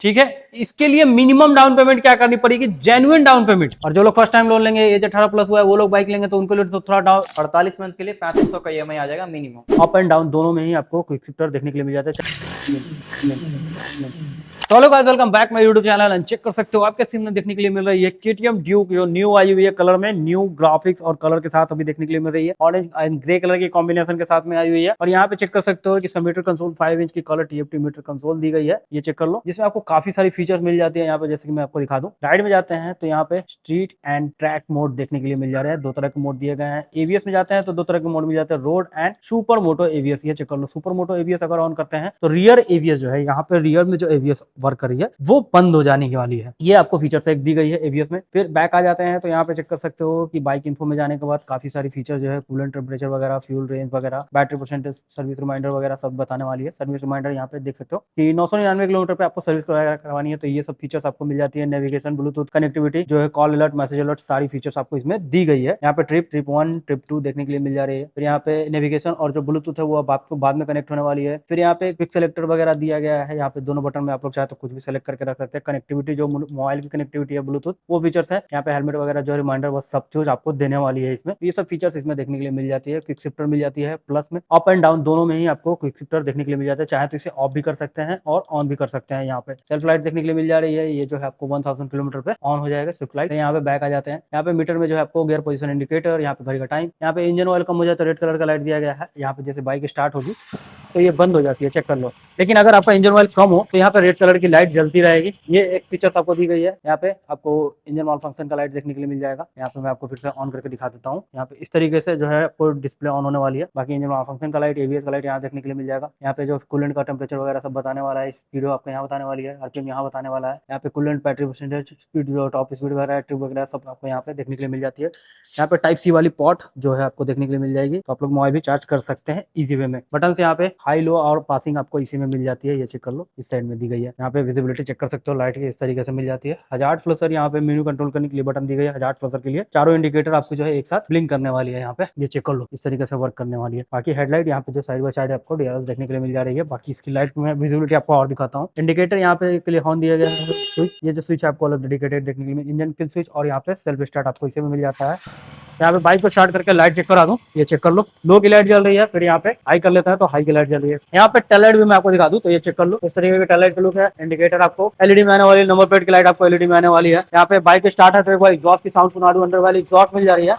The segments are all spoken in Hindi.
ठीक है। इसके लिए मिनिमम डाउन पेमेंट क्या करनी पड़ेगी, जेन्युइन डाउन पेमेंट। और जो लोग फर्स्ट टाइम लोन लेंगे, एज 18 प्लस हुआ है, वो लोग बाइक लेंगे तो उनके लिए तो थोड़ा डाउन 48 मंथ के लिए 3500 का ईएमआई आ जाएगा मिनिमम। अप एंड डाउन दोनों में ही आपको क्विक शिफ्टर देखने के लिए मिल जाता है। तो hello guys, welcome back my YouTube channel. And check कर सकते हो आपके स्क्रीन में देखने के लिए मिल रही है केटीएम ड्यूक, जो न्यू आई हुई है कलर में, न्यू ग्राफिक्स और कलर के साथ अभी देखने के लिए मिल रही है। ऑरेंज एंड ग्रे कलर के कॉम्बिनेशन के साथ में आई हुई है। और यहाँ पे चेक कर सकते हो कि इसका मीटर कंसोल 5 इंच की कलर टीएफटी मीटर कंसोल दी गई है, ये चेक कर लो, जिसमें आपको काफी सारी फीचर्स मिल जाती है। यहाँ पे जैसे कि मैं आपको दिखा दूं, राइड में जाते हैं तो यहाँ पे स्ट्रीट एंड ट्रैक मोड देखने के लिए मिल जा रहा है। दो तरह के मोड दिए गए हैं। एवीएस में जाते हैं तो दो तरह के मोड मिल जाते हैं, road and super moto ABS. ये चेक कर लो, सुपर मोटो एवीएस अगर ऑन करते हैं तो रियर एवीएस जो है, यहाँ पे रियर में जो एवीएस वर्क कर रही है वो बंद हो जाने वाली है। ये आपको फीचर्स एक दी गई है एवीएस में। फिर बैक आ जाते हैं तो यहाँ पे चेक कर सकते हो कि बाइक इन्फो में जाने के बाद काफी सारी फीचर जो है, कूलेंट टेम्परेचर वगैरह, फ्यूल रेंज वगैरह, बैटरी परसेंटेज, सर्विस रिमाइंडर वगैरह सब बताने वाली है। सर्विस रिमाइंडर यहाँ पे देख सकते हो कि 999 किलोमीटर पे आपको सर्विस करवानी है, तो ये सब फीचर्स आपको मिल जाती है। नेविगेशन, ब्लूटूथ कनेक्टिविटी जो है, कॉल अलर्ट, मैसेज अलर्ट, सारी फीचर्स आपको इसमें दी गई है। यहाँ पे ट्रिप 1, ट्रिप 2 देखने के लिए मिल जा रही है। फिर यहाँ पे नेविगेशन और जो ब्लूटूथ है वो अब आपको बाद में कनेक्ट होने वाली है। फिर यहाँ पे क्विक सेलेक्टर वगैरह दिया गया है। यहाँ पे दोनों बटन में आप लोग चाहे तो कुछ भी सेलेक्ट करके रख सकते हैं। कनेक्टिविटी जो मोबाइल की कनेक्टिविटी है, ब्लूटूथ, वो फीचर्स है। यहाँ पे हेलमेट वगैरह जो रिमाइंडर, वो सब चीज आपको देने वाली है इसमें। ये सब फीचर्स इसमें देखने के लिए मिल जाती है। क्विक शिफ्टर मिल जाती है, प्लस में अप एंड डाउन दोनों में ही आपको क्विक शिफ्टर देखने के लिए मिल जाता है। चाहे तो इसे ऑफ भी कर सकते हैं और ऑन भी कर सकते हैं। यहाँ पे सेल्फ लाइट देखने के लिए मिल जा रही है। ये जो है आपको 1000 किलोमीटर पे ऑन हो जाएगा सेल्फ लाइट। यहाँ पे बैक आ जाते हैं। यहाँ पे मीटर में जो है आपको गियर पोजीशन इंडिकेटर, यहाँ पे घड़ी का टाइम, यहाँ पे इंजन ऑयल कम हो जाए तो रेड कलर का लाइट दिया गया है। यहाँ पे जैसे बाइक स्टार्ट होगी तो ये बंद हो जाती है, चेक कर लो। लेकिन अगर आपका इंजन ऑयल कम हो तो यहाँ पे रेड कलर की लाइट जलती रहेगी। ये एक फीचर्स आपको दी गई है। यहाँ पे आपको इंजन माल फंक्शन का लाइट देखने के लिए मिल जाएगा। यहाँ पे मैं आपको फिर से ऑन करके दिखा देता हूँ। यहाँ पे इस तरीके से जो है आपको डिस्प्ले ऑन होने वाली है। बाकी इंजन माल फंक्शन का लाइट, एवीएस का लाइट यहाँ देखने के लिए मिल जाएगा। यहाँ पे जो कूलेंट का टेम्परेचर वगैरह सब बताने वाला है, स्पीड आपको यहाँ बताने वाली है, आरपीएम यहाँ बताने वाला है। यहाँ पे कूलेंट, बैटरी परसेंटेज, स्पीड, जो टॉप स्पीड वगैरह, ट्रिप वगैरह सब आपको यहाँ पे देखने के लिए मिल जाती है। यहाँ पे टाइप सी वाली पॉट जो है आपको देखने के लिए मिल जाएगी, तो आप लोग मोबाइल भी चार्ज कर सकते हैं इजी वे में। बटन से यहाँ पे हाई, लो और पासिंग आपको इसी में मिल जाती है। ये चेक कर लो, इस साइड में दी गई है। यहाँ पे विजिबिलिटी चेक कर सकते हो लाइट की, इस तरीके से मिल जाती है। हजार्ड फ्लशर यहाँ पे मेन्यू कंट्रोल करने के लिए बटन दी गई है। हजार्ड फ्लशर के लिए चारों इंडिकेटर आपको जो है एक साथ ब्लिंक करने वाली है। यहाँ पे ये चेक कर लो, इस तरीके से वर्क करने वाली है। बाकी हेडलाइट यहाँ पे जो साइड बाय साइड आपको डीआरएल देखने के लिए मिल जा रही है। बाकी इसकी लाइट में विजिबिलिटी आपको और दिखाता हूँ। इंडिकेटर यहाँ पे के लिए हॉर्न दिया गया है। स्विच, ये जो स्विच आपको अलग डेडिकेटेड देखने के लिए, इंजन किल स्विच और यहाँ पे सेल्फ स्टार्ट आपको इसी में मिल जाता है। यहाँ पे बाइक को स्टार्ट करके लाइट चेक करा दूं, ये चेक कर लो, लो की लाइट जल रही है। फिर यहाँ पे हाई कर लेता है तो हाई की लाइट जल रही है। यहाँ पे टेल लाइट भी मैं आपको दिखा दूं, तो ये चेक कर लो, इस तरीके की टेल लाइट का लुक है। इंडिकेटर आपको एलईडी में आने वाली, नंबर प्लेट की लाइट आपको एलईडी में आने वाली है। यहाँ पे बाइक स्टार्ट है तो एक बार एग्जॉस्ट की साउंड सुना दूं, अंदर वाली एग्जॉस्ट मिल जा रही है।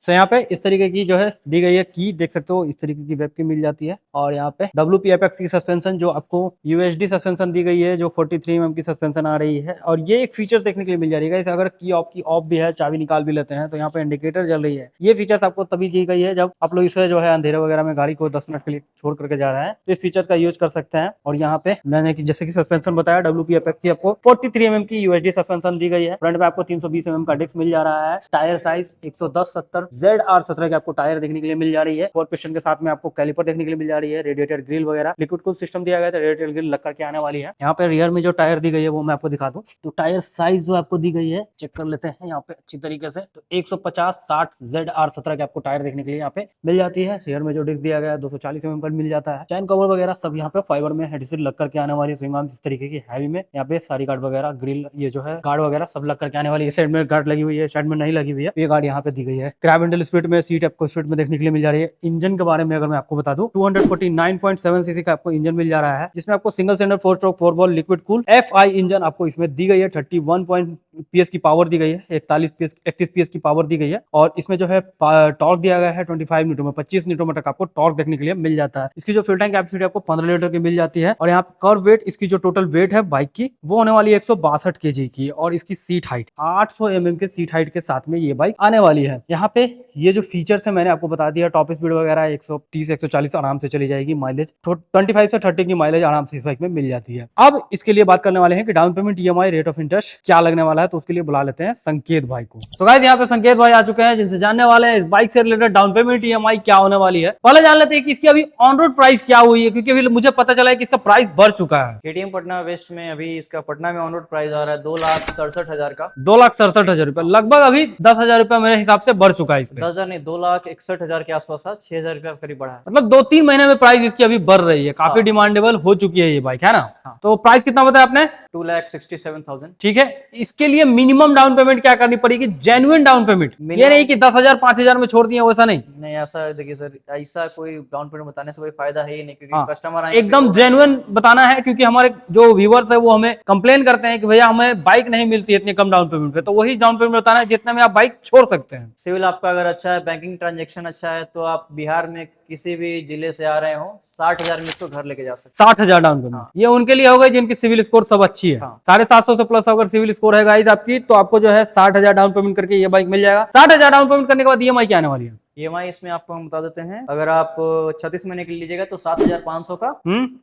तो यहाँ पे इस तरीके की जो है दी गई है की, देख सकते हो इस तरीके की वेब की मिल जाती है। और यहाँ पे WPFX की सस्पेंशन, जो आपको UHD सस्पेंशन दी गई है, जो 43 mm की सस्पेंशन आ रही है। और ये एक फीचर देखने के लिए मिल जा रही है। अगर की ऑफ भी है, चाबी निकाल भी लेते हैं तो यहाँ पे इंडिकेटर जल रही है। ये फीचर आपको तभी दी गई है जब आप लोग इसे जो है अंधेरे वगैरह में गाड़ी को 10 मिनट के लिए छोड़ करके जा रहे हैं, तो इस फीचर का यूज कर सकते हैं। और यहाँ पे मैंने जैसे कि सस्पेंशन बताया, WPFX की आपको 43 mm की UHD सस्पेंशन दी गई है। फ्रंट में आपको 320 mm का डिस्क मिल जा रहा है। टायर साइज 110/70 ZR17 के आपको टायर देखने के लिए मिल जा रही है। 4 पिस्टन के साथ में आपको कैलिपर देखने के लिए मिल जा रही है। रेडिएटर ग्रिल वगैरह लिक्विड कूल सिस्टम दिया गया है, तो रेडिएटर ग्रिल लग करके आने वाली है। यहाँ पे रियर में जो टायर दी गई है वो मैं आपको दिखा दूं, तो टायर साइज जो आपको दी गई है चेक कर लेते हैं यहाँ पे अच्छी तरीके से। तो 150/60 ZR17 के आपको टायर देखने के लिए यहाँ पे मिल जाती है। रियर में जो डिस्क दिया गया है 240 mm का मिल जाता है। चैन कवर वगैरह सब यहाँ पे फाइबर में एडहेसिव लग करके आने वाली है। स्विंग आर्म इस तरीके की हैवी में। यहाँ पे सारी गार्ड वगैरह, ग्रिल, ये जो है गार्ड वगैरह सब लग करके आने वाली है। इस साइड में गार्ड लगी हुई है, साइड में नहीं लगी हुई है। ये गार्ड यहाँ पे दी गई है। क्रैब हैंडल स्पीड में सीट आपको स्पीड में देखने के लिए मिल जा रही है। इंजन के बारे में अगर मैं आपको बता दूं, 249.7 सीसी का आपको इंजन मिल जा रहा है, जिसमें आपको single cylinder 4 stroke 4 valve liquid cool FI engine आपको इसमें दी गई है। 31 PS की पावर दी गई है, 31 PS की पावर दी गई है। और इसमें जो है टॉर्क दिया गया है 25 न्यूटन में, 25 न्यूटन मीटर का आपको टॉर्क देखने के लिए मिल जाता है। इसकी जो फ्यूल टैंक कैपेसिटी आपको 15 लीटर की मिल जाती है। और यहाँ पे कर्व वेट, इसकी जो टोटल वेट है बाइक की, वो होने वाली है 162 kg की। और इसकी सीट हाइट 800 mm के सीट हाइट के साथ में ये बाइक आने वाली है। यहाँ पे ये जो फीचर्स है मैंने आपको बता दिया। टॉप स्पीड वगैरह 130-140 आराम से चली जाएगी। माइलेज 25 से 30 की माइलेज आराम से इस बाइक में मिल जाती है। अब इसके लिए बात करने वाले हैं कि down payment, EMI, rate of interest क्या लगने वाला है तो उसके लिए बुला लेते हैं संकेत भाई को। तो गाइस यहाँ पे संकेत भाई आ चुके हैं जिनसे जानने वाले हैं इस बाइक से रिलेटेड डाउन पेमेंट ईएमआई क्या होने वाली है। पहले जान लेते हैं कि इसकी अभी ऑन रोड प्राइस क्या हुई है, क्योंकि अभी मुझे पता चला है कि इसका प्राइस बढ़ चुका है। केटीएम पटना वेस्ट में अभी इसका पटना में ऑन रोड प्राइस आ रहा है 2,67,000 का। 2,67,000 रुपए, लगभग अभी 10,000 रुपए मेरे हिसाब से बढ़ चुका है इस पे। 10,000 नहीं, 2,61,000 के आसपास था, 6,000 रुपया करीब बढ़ा है। मतलब 2-3 महीने में प्राइस इसकी अभी बढ़ रही है, काफी हाँ। डिमांडेबल हो चुकी है ये बाइक, है ना। हाँ। तो प्राइस कितना बताया आपने? 2,67,000। ठीक है, इसके लिए मिनिमम डाउन पेमेंट क्या करनी पड़ेगी? जेन्युइन डाउन पेमेंट, ये नहीं कि 10,000 5,000 में छोड़ दिए, वैसा नहीं। नहीं, ऐसा देखिए सर, ऐसा कोई डाउन पेमेंट बताने से कोई फायदा है ही नहीं, हाँ, क्योंकि कस्टमर एकदम जेन्युइन बताना है, क्योंकि हमारे जो व्यूवर्स है वो हमें कंप्लेन करते हैं कि भैया हमें बाइक नहीं मिलती है इतने कम डाउन पेमेंट पे, तो वही डाउन पेमेंट बताना है जितने में आप बाइक छोड़ सकते हैं। सिविल आपका अगर अच्छा है, बैंकिंग ट्रांजेक्शन अच्छा है, तो आप बिहार में किसी भी जिले से आ रहे हो 60,000 में इसको घर लेके जा सकते 60,000 डाउन पेमेंट। हाँ। ये उनके लिए हो गई जिनकी सिविल स्कोर सब अच्छी है। हाँ। 750 से प्लस अगर सिविल स्कोर है गाइस आपकी, तो आपको जो है 60,000 डाउन पेमेंट करके ये बाइक मिल जाएगा। 60,000 डाउन पेमेंट करने के बाद ईएमआई क्या आने वाली है? ईएमआई इसमें आपको हम बता देते हैं। अगर आप 36 महीने के लिए लीजिएगा तो 7,500 का,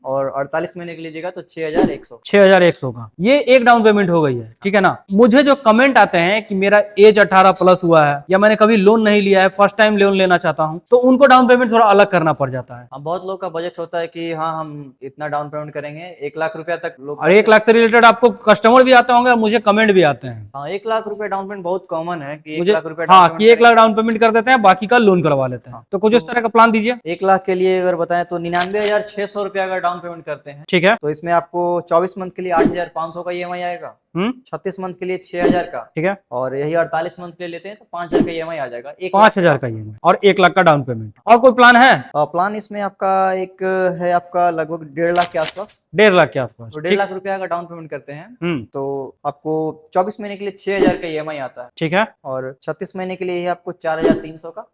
और 48 महीने के लिए लीजिएगा तो 6,100। 6,100 का ये एक डाउन पेमेंट हो गई है, ठीक है ना। मुझे जो कमेंट आते हैं कि मेरा एज 18 प्लस हुआ है या मैंने कभी लोन नहीं लिया है, फर्स्ट टाइम लोन लेना चाहता हूं, तो उनको डाउन पेमेंट थोड़ा अलग करना पड़ जाता है। बहुत लोग का बजट होता है कि हाँ हम इतना डाउन पेमेंट करेंगे, 1,00,000 रुपया तक लोग। और 1 लाख से रिलेटेड आपको कस्टमर भी आते होंगे, मुझे कमेंट भी आते हैं। हाँ, 1,00,000 रुपया डाउन पेमेंट बहुत कॉमन है कि मुझे 1,00,000 रुपया हाँ कि 1 लाख डाउन पेमेंट कर देते हैं, बाकी का लोन करवा लेते हैं। तो कुछ इस तरह का प्लान दीजिए। 1,00,000 के लिए अगर बताएं तो 99,600 रुपया अगर डाउन पेमेंट करते हैं, ठीक है। तो इसमें आपको 24 मंथ के लिए 8,500 का ईएमआई आएगा, 36 मंथ के लिए 6,000 का, ठीक है। और यही 48 मंथ के लिए लेते हैं तो 5,000 का ईएमआई आ जाएगा। 5,000 का ईएमआई और 1 लाख का डाउन पेमेंट। और कोई प्लान है? प्लान इसमें आपका एक है, आपका लगभग 1,50,000 के आसपास। 1.5 लाख के आसपास। तो 1,50,000 रुपया का डाउन पेमेंट करते हैं तो आपको 24 महीने के लिए 6,000 का ईएमआई आता है, ठीक है। और 36 महीने के लिए ये आपको 4,300 का,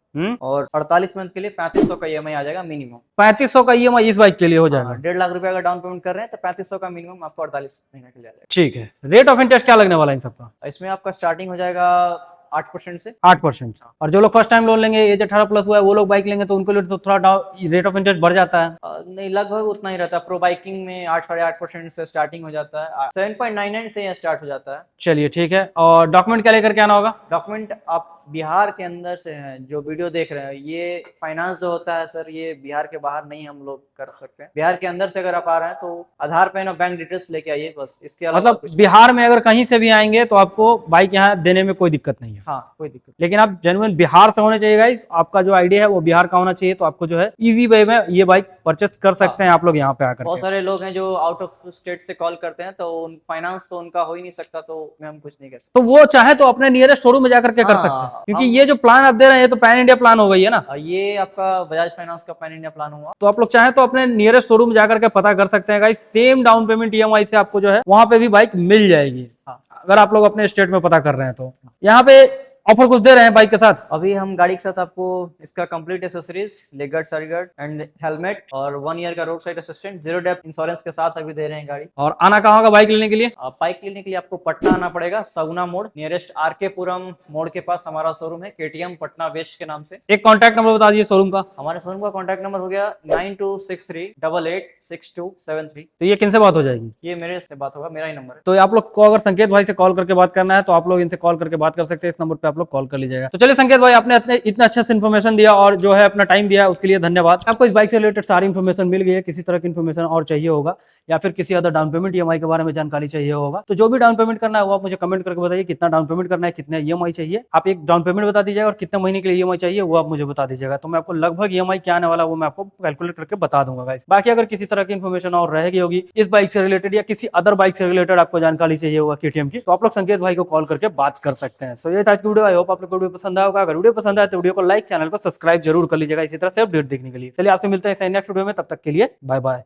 और 48 मंथ के लिए 3,500 का ईएमआई आ जाएगा मिनिमम। 3,500 का ईएमआई इस बाइक के लिए हो जाएगा। 1,50,000 रुपया का डाउन पेमेंट कर रहे हैं तो 3,500 का मिनिमम आपको 48 महीने के लिए आ जाएगा। ठीक है। रेट ऑफ इंटरेस्ट क्या लगने वाला है इन सबका? इसमें आपका स्टार्टिंग हो जाएगा 8% से। 8%। और जो लोग फर्स्ट टाइम लोन लेंगे, एज 18 प्लस हुआ है, वो लोग बाइक लेंगे तो उनको लिए तो थोड़ा रेट ऑफ इंटरेस्ट बढ़ जाता है। नहीं, लगभग उतना ही रहता है। प्रो बाइकिंग में 8-8.5% से स्टार्टिंग हो जाता है, 7.99 से यहाँ स्टार्ट हो जाता है। चलिए ठीक है। और डॉक्यूमेंट क्या लेकर के आना होगा? डॉक्यूमेंट आप बिहार के अंदर से हैं, जो वीडियो देख रहे हैं, ये फाइनेंस जो होता है सर, ये बिहार के बाहर नहीं हम लोग कर सकते हैं। बिहार के अंदर से अगर आप आ रहे हैं तो आधार पैन और बैंक डिटेल्स लेके आइए, बस। इसके अलावा मतलब बिहार में अगर कहीं से भी आएंगे तो आपको बाइक यहाँ देने में कोई दिक्कत नहीं है। हाँ, कोई दिक्कत। लेकिन आप जेन्युइन बिहार से होने चाहिए गाइस, आपका जो आइडिया है वो बिहार का होना चाहिए, तो आपको जो है इजी वे में ये बाइक परचेस कर सकते हैं आप लोग यहाँ पे आकर। बहुत सारे लोग हैं जो आउट ऑफ स्टेट से कॉल करते हैं, तो फाइनेंस तो उनका हो ही नहीं सकता, तो हम कुछ नहीं कर सकते। तो वो चाहे तो अपने नियरेस्ट शोरूम में जाकर के कर सकते हैं, क्योंकि ये जो प्लान आप दे रहे हैं ये तो पैन इंडिया प्लान हो गई है ना। ये आपका बजाज फाइनेंस का पैन इंडिया प्लान हुआ। तो आप लोग चाहे तो अपने नियरेस्ट शोरूम में जाकर के पता कर सकते हैं guys, same down payment EMI से आपको जो है वहां पे भी बाइक मिल जाएगी। अगर आप लोग अपने स्टेट में पता कर रहे हैं तो यहाँ पे ऑफर कुछ दे रहे हैं बाइक के साथ। अभी हम गाड़ी के साथ आपको इसका complete accessories, leg guard, side guard and helmet, और 1 ईयर का road side assistant, 0 depth insurance के साथ अभी दे रहे हैं गाड़ी। और आना कहाँ होगा बाइक लेने के लिए? बाइक लेने के लिए आपको पटना आना पड़ेगा, सगुना मोड़, नियरेस्ट आरके पुरम मोड़ के पास हमारा शोरूम है, केटीएम पटना वेस्ट के नाम से। एक कॉन्टैक्ट नंबर बता दीजिए शोरूम का। हमारे शोरूम का कॉन्टैक्ट नंबर हो गया 9263886273। तो ये किनसे बात हो जाएगी? ये मेरे से बात होगा, मेरा ही नंबर है। तो आप लोग को अगर संकेत भाई से कॉल करके बात करना है तो आप लोग इनसे कॉल करके बात कर सकते हैं, इस नंबर पे आप लोग कॉल कर लीजिएगा। तो चलिए संकेत भाई, आपने इतना अच्छा से इन्फॉर्मेशन दिया और जो है अपना टाइम दिया, उसके लिए धन्यवाद। आपको इस बाइक से रिलेटेड सारी इन्फॉर्मेशन मिल गई है, किसी तरह की इन्फॉर्मेशन और चाहिए होगा या फिर किसी अदर डाउन पेमेंट ईएमआई के बारे में जानकारी चाहिए होगा, तो जो भी डाउन पेमेंट करना है वो आप मुझे कमेंट करके बताइए, कितना डाउन पेमेंट करना है, कितने ईएमआई चाहिए। आप एक डाउन पेमेंट बता दीजिएगा और कितने महीने के लिए ईएमआई चाहिए वो आप मुझे बता दीजिएगा, तो मैं आपको लगभग ईएमआई क्या आने वाला वो मैं आपको कैलकुलेट करके बता दूंगा गाइस। बाकी अगर किसी तरह की इन्फॉर्मेशन और रहेगी होगी इस बाइक से रिलेटेड या किसी अदर बाइक से रिलेटेड आपको जानकारी चाहिए होगा केटीएम की, तो आप लोग संकेत भाई को कॉल करके बात कर सकते हैं। सो ये आज की वीडियो, आई होप आप लोग को वीडियो पसंद आया होगा। अगर वीडियो पसंद आए तो वीडियो को लाइक, चैनल को सब्सक्राइब जरूर कर लीजिएगा इसी तरह से अपडेट देखने के लिए। चलिए आपसे मिलते हैं नेक्स्ट वीडियो में, तब तक के लिए बाय बाय।